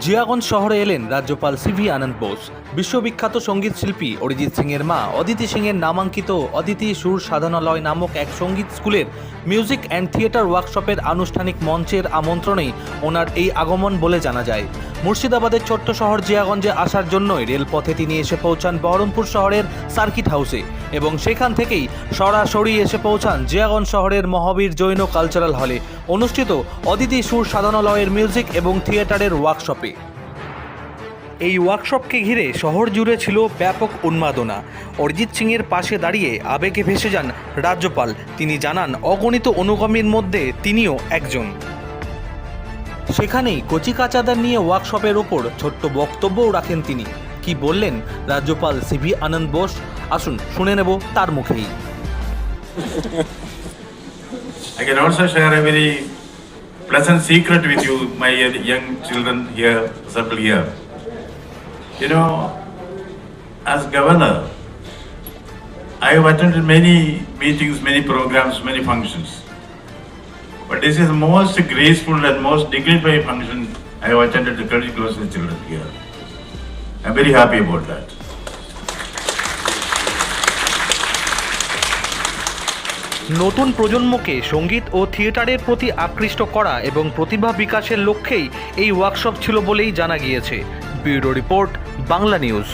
জিয়াগঞ্জ শহরে এলেন রাজ্যপাল সিভি আনন্দ বোস। বিশ্ববিখ্যাত সঙ্গীত শিল্পী অরিজিৎ সিংয়ের মা অদিতি সিংয়ের নামাঙ্কিত অদিতি সুর সাধনালয় নামক এক সঙ্গীত স্কুলের মিউজিক অ্যান্ড থিয়েটার ওয়ার্কশপের আনুষ্ঠানিক মঞ্চের আমন্ত্রণেই ওনার এই আগমন বলে জানা যায়। মুর্শিদাবাদের ছোট্ট শহর জিয়াগঞ্জে আসার জন্যই রেলপথে তিনি এসে পৌঁছান বহরমপুর শহরের সার্কিট হাউসে এবং সেখান থেকেই সরাসরি এসে পৌঁছান জিয়াগঞ্জ শহরের মহাবীর জৈন কালচারাল হলে অনুষ্ঠিত অদিতি সুর সাধনালয়ের মিউজিক এবং থিয়েটারের ওয়ার্কশপে। এই ওয়ার্কশপকে ঘিরে শহর জুড়ে ছিল ব্যাপক উন্মাদনা। অরিজিৎ সিংয়ের পাশে দাঁড়িয়ে আবেগে ভেসে যান রাজ্যপাল। তিনি জানান অগণিত অনুগামীর মধ্যে তিনিও একজন। সেখানেই কচিকাচাদের নিয়ে ওয়ার্কশপের ওপর ছোট্ট বক্তব্যও রাখেন তিনি। কি বললেন রাজ্যপাল সিভি আনন্দ বোস, আসুন শুনে নেব তার মুখেই। I can also share a very pleasant secret with you, my young children here, assembled here. You know, as governor, I have attended many meetings, many programs, many functions. But this is the most graceful and most dignified function I have attended to credit close to the children here. I am very happy about that. নতুন প্রজন্মকে সঙ্গীত ও থিয়েটারের প্রতি আকৃষ্ট করা এবং প্রতিভা বিকাশের লক্ষ্যেই এই ওয়ার্কশপ ছিল বলেই জানা গিয়েছে। Bureau report, Bangla news.